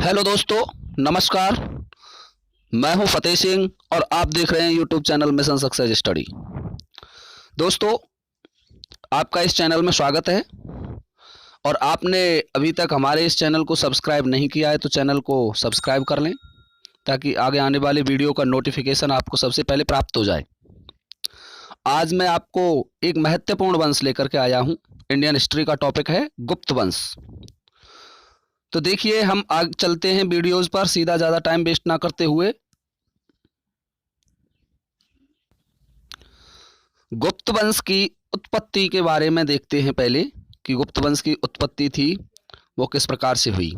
Hello दोस्तों, नमस्कार। मैं हूं फतेह सिंह और आप देख रहे हैं YouTube channel mission success study. दोस्तों, आपका इस चैनल में स्वागत है और आपने अभी तक हमारे इस चैनल को सब्सक्राइब नहीं किया है तो चैनल को सब्सक्राइब कर लें ताकि आगे आने वाले वीडियो का नोटिफिकेशन आपको सबसे पहले प्राप्त हो जाए। आज मैं आपको एक महत्वपूर्ण वंश लेकर के आया हूं। इंडियन हिस्ट्री का टॉपिक है गुप्त वंश। तो देखिए, हम आगे चलते हैं वीडियोस पर सीधा, ज़्यादा टाइम वेस्ट ना करते हुए। गुप्त वंश की उत्पत्ति के बारे में देखते हैं पहले कि गुप्त वंश की उत्पत्ति थी वो किस प्रकार से हुई।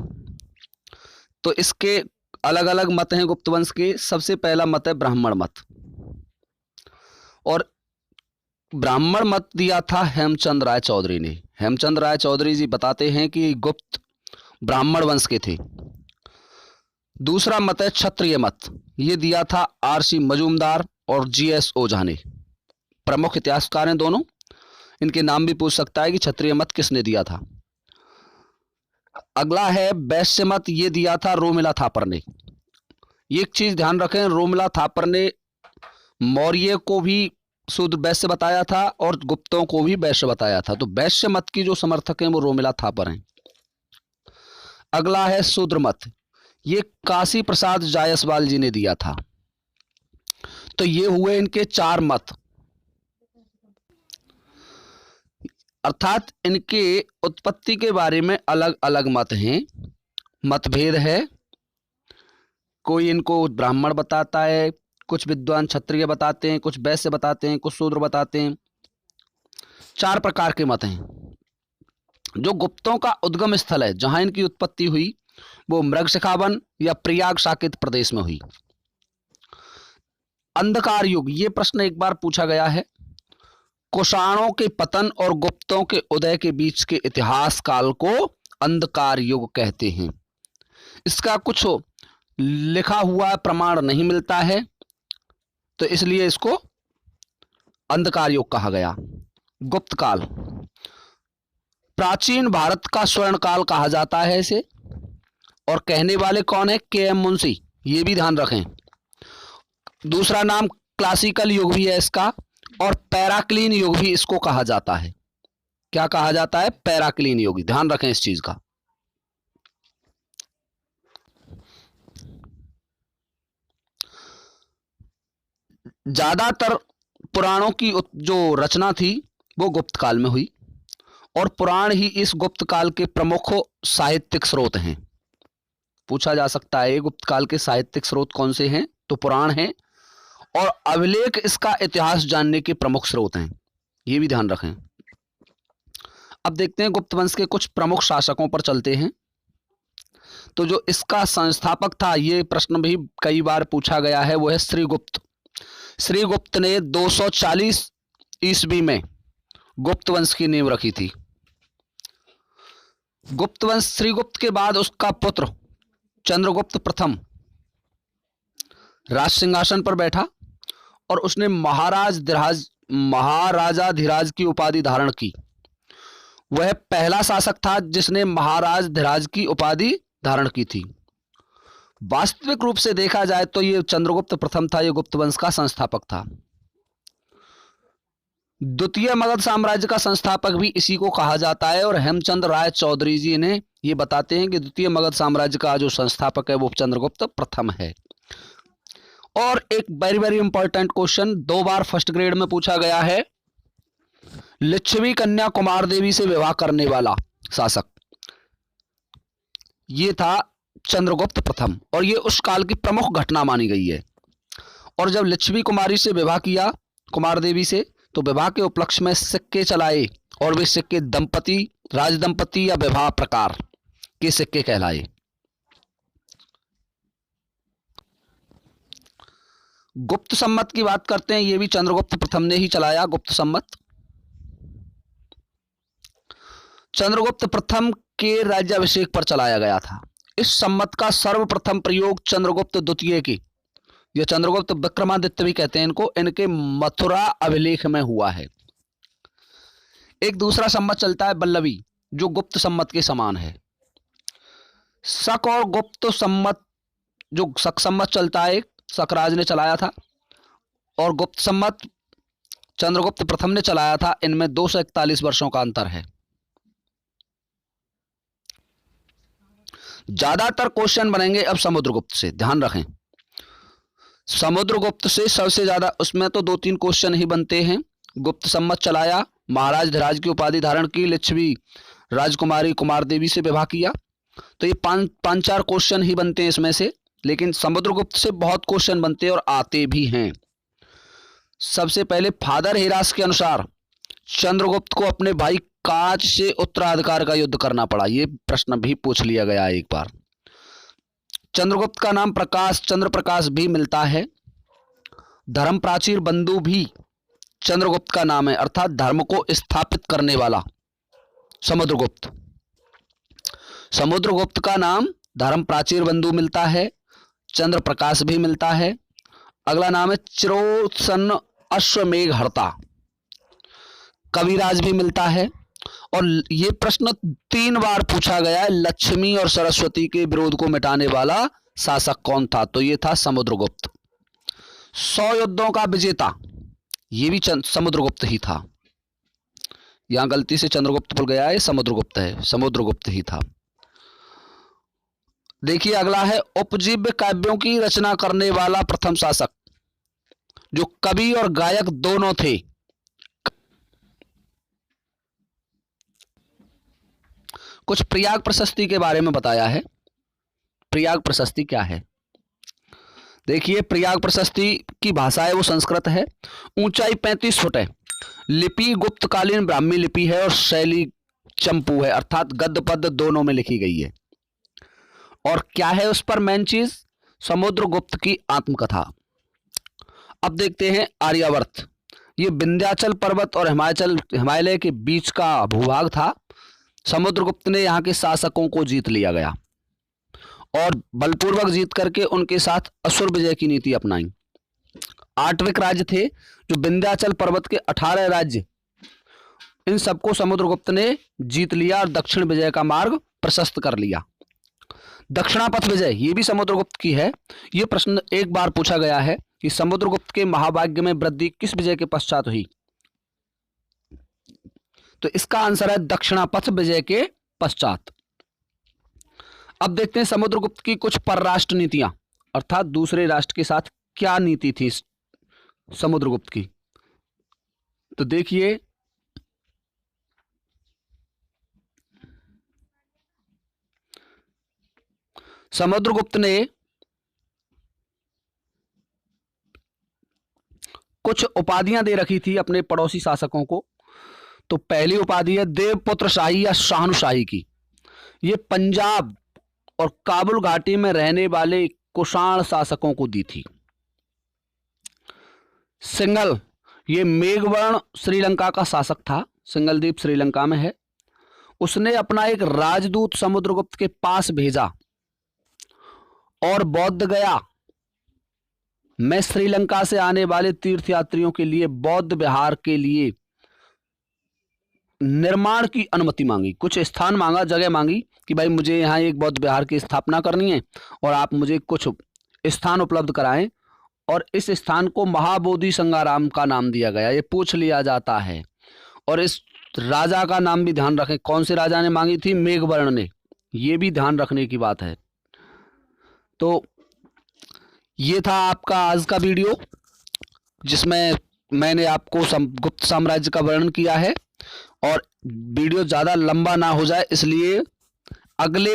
तो इसके अलग अलग मत हैं गुप्त वंश के। सबसे पहला मत है ब्राह्मण मत, और ब्राह्मण मत दिया था हेमचंद राय चौधरी ने। हेमचंद राय चौधरी जी बताते हैं कि गुप्त ब्राह्मण वंश के थे। दूसरा मत है क्षत्रिय मत, ये दिया था आर.सी. मजूमदार और जी.एस. ओझा ने। प्रमुख इतिहासकार हैं दोनों, इनके नाम भी पूछ सकता है कि क्षत्रिय मत किसने दिया था। अगला है वैश्य मत, ये दिया था रोमिला थापर ने। ये एक चीज ध्यान रखें, रोमिला थापर ने मौर्य को भी शूद्र वैश्य बताया था और गुप्तों को भी वैश्य बताया था। तो वैश्य मत की जो समर्थक हैं वो रोमिला थापर हैं। अगला है शूद्र मत, ये काशी प्रसाद जायसवाल जी ने दिया था। तो ये हुए इनके चार मत, अर्थात इनके उत्पत्ति के बारे में अलग अलग मत हैं, मतभेद है। कोई इनको ब्राह्मण बताता है, कुछ विद्वान क्षत्रिय बताते हैं, कुछ वैश्य बताते हैं, कुछ शूद्र बताते हैं। चार प्रकार के मत हैं। जो गुप्तों का उद्गम स्थल है, जहां इनकी उत्पत्ति हुई, वो मृगशिखावन या प्रयाग साकेत प्रदेश में हुई। अंधकार युग, ये प्रश्न एक बार पूछा गया है। कुषाणों के पतन और गुप्तों के उदय के बीच के इतिहास काल को अंधकार युग कहते हैं। इसका कुछ लिखा हुआ प्रमाण नहीं मिलता है, तो इसलिए इसको अंधकार युग कहा गया। गुप्त काल प्राचीन भारत का स्वर्ण काल कहा जाता है इसे, और कहने वाले कौन है? के.एम. मुंशी, ये भी ध्यान रखें। दूसरा नाम क्लासिकल युग भी है इसका, और पैराक्लीन युग भी इसको कहा जाता है। क्या कहा जाता है? पैराक्लीन युग। ध्यान रखें इस चीज का। ज्यादातर पुराणों की जो रचना थी वो गुप्त काल में हुई, और पुराण ही इस गुप्त काल के प्रमुख साहित्यिक स्रोत हैं। पूछा जा सकता है गुप्त काल के साहित्यिक स्रोत कौन से हैं? तो पुराण हैं, और अभिलेख इसका इतिहास जानने के प्रमुख स्रोत हैं। ये भी ध्यान रखें। अब देखते हैं गुप्त वंश के कुछ प्रमुख शासकों पर चलते हैं। तो जो इसका संस्थापक था, ये प्रश्न भी कई बार पूछा गया है, वो है श्रीगुप्त। श्रीगुप्त ने 240 ईस्वी में गुप्त वंश की नींव रखी थी। गुप्त वंश श्रीगुप्त के बाद उसका पुत्र चंद्रगुप्त प्रथम राज सिंहासन पर बैठा, और उसने महाराजाधिराज की उपाधि धारण की। वह पहला शासक था जिसने महाराजाधिराज की उपाधि धारण की थी। वास्तविक रूप से देखा जाए तो ये चंद्रगुप्त प्रथम था, ये गुप्त वंश का संस्थापक था। द्वितीय मगध साम्राज्य का संस्थापक भी इसी को कहा जाता है, और हेमचंद राय चौधरी जी ने ये बताते हैं कि द्वितीय मगध साम्राज्य का जो संस्थापक है वो चंद्रगुप्त प्रथम है। और एक वेरी वेरी इंपॉर्टेंट क्वेश्चन 2 बार फर्स्ट ग्रेड में पूछा गया है, लिच्छवी कन्या कुमार देवी से विवाह करने वाला शासक, ये था चंद्रगुप्त प्रथम, और ये उस काल की प्रमुख घटना मानी गई है। और जब लिच्छवी कुमारी से विवाह किया, कुमार देवी से, तो विवाह के उपलक्ष्य में सिक्के चलाए, और वे सिक्के दंपति, राजदंपति या विवाह प्रकार के सिक्के कहलाए। गुप्त सम्मत की बात करते हैं, ये भी चंद्रगुप्त प्रथम ने ही चलाया। गुप्त सम्मत चंद्रगुप्त प्रथम के राज्याभिषेक पर चलाया गया था। इस सम्मत का सर्वप्रथम प्रयोग चंद्रगुप्त द्वितीय की, ये चंद्रगुप्त विक्रमादित्य भी कहते हैं इनको, इनके मथुरा अभिलेख में हुआ है। एक दूसरा सम्मत चलता है बल्लवी, जो गुप्त सम्मत के समान है। शक और गुप्त संमत, जो शक संमत चलता है शकराज ने चलाया था, और गुप्त संमत चंद्रगुप्त प्रथम ने चलाया था, इनमें 241 वर्षों का अंतर है। ज्यादातर क्वेश्चन बनेंगे अब समुद्रगुप्त से, ध्यान रखें। समुद्रगुप्त से सबसे ज्यादा, उसमें तो 2-3 क्वेश्चन ही बनते हैं। गुप्त संमत चलाया, महाराज धीराज की उपाधि धारण की, लिच्छवी राजकुमारी कुमार देवी से विवाह किया, तो ये 5-4 क्वेश्चन ही बनते हैं इसमें से। लेकिन समुद्रगुप्त से बहुत क्वेश्चन बनते हैं और आते भी हैं। सबसे पहले फादर हेरास के अनुसार चंद्रगुप्त को अपने भाई काज से उत्तराधिकार का युद्ध करना पड़ा, ये प्रश्न भी पूछ लिया गया एक बार। चंद्रगुप्त का नाम प्रकाश, चंद्र प्रकाश भी मिलता है। धर्म प्राचीर बंधु भी चंद्रगुप्त का नाम है, अर्थात धर्म को स्थापित करने वाला समुद्रगुप्त। समुद्रगुप्त का नाम धर्म प्राचीर बंधु मिलता है, चंद्र प्रकाश भी मिलता है। अगला नाम है चिरोत्सन्न अश्वमेघहर्ता, कविराज भी मिलता है। और ये प्रश्न 3 बार पूछा गया है, लक्ष्मी और सरस्वती के विरोध को मिटाने वाला शासक कौन था, तो ये था समुद्रगुप्त। 100 युद्धों का विजेता, ये भी समुद्रगुप्त ही था। यहां गलती से चंद्रगुप्त भूल गया है, समुद्रगुप्त है, समुद्रगुप्त ही था। देखिए अगला है उपजीव्य काव्यों की रचना करने वाला प्रथम शासक, जो कवि और गायक दोनों थे। कुछ प्रयाग प्रशस्ति के बारे में बताया है। प्रयाग प्रशस्ति क्या है? देखिए प्रयाग प्रशस्ति की भाषा है वो संस्कृत है, ऊंचाई 35 फुट है, लिपि गुप्तकालीन ब्राह्मी लिपि है और शैली चंपू है, अर्थात गद्य पद्य दोनों में लिखी गई है। और क्या है उस पर मेन चीज? समुद्रगुप्त की आत्मकथा। अब देखते हैं आर्यावर्त। ये विंध्याचल पर्वत और हिमालय के बीच का भूभाग था। समुद्रगुप्त ने यहाँ के शासकों को जीत लिया गया और बलपूर्वक जीत करके उनके साथ असुर विजय की नीति अपनाई। 8 राज्य थे, जो विंध्याचल पर्वत के 18 राज्य, इन सबको समुद्रगुप्त ने जीत लिया और दक्षिण विजय का मार्ग प्रशस्त कर लिया। दक्षिणापथ विजय ये भी समुद्रगुप्त की है। ये प्रश्न एक बार पूछा गया है कि समुद्रगुप्त के महाभाग्य में वृद्धि किस विजय के पश्चात हुई, तो इसका आंसर है दक्षिणापथ विजय के पश्चात। अब देखते हैं समुद्रगुप्त की कुछ परराष्ट्र नीतियां, अर्थात दूसरे राष्ट्र के साथ क्या नीति थी समुद्रगुप्त की। तो देखिए समुद्रगुप्त ने कुछ उपाधियां दे रखी थी अपने पड़ोसी शासकों को। तो पहली उपाधि है देवपुत्र शाही या शाहनुशाही की। ये पंजाब और काबुल घाटी में रहने वाले कुषाण शासकों को दी थी। सिंघल, ये मेघवर्ण श्रीलंका का शासक था, सिंघल द्वीप श्रीलंका में है। उसने अपना एक राजदूत समुद्रगुप्त के पास भेजा और बोध गया में श्रीलंका से आने वाले तीर्थयात्रियों के लिए बौद्ध विहार के लिए निर्माण की अनुमति मांगी। कुछ स्थान मांगा, जगह मांगी कि भाई मुझे यहाँ एक बौद्ध विहार की स्थापना करनी है और आप मुझे कुछ स्थान उपलब्ध कराएं। और इस स्थान को महाबोधि संगाराम का नाम दिया गया, ये पूछ लिया जाता है। और इस राजा का नाम भी ध्यान रखें, कौन से राजा ने मांगी थी? मेघवर्ण ने, ये भी ध्यान रखने की बात है। तो ये था आपका आज का वीडियो, जिसमें मैंने आपको गुप्त साम्राज्य का वर्णन किया है। और वीडियो ज़्यादा लंबा ना हो जाए इसलिए अगले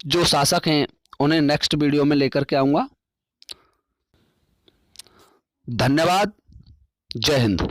जो शासक हैं उन्हें नेक्स्ट वीडियो में लेकर के आऊँगा। धन्यवाद। जय हिंद।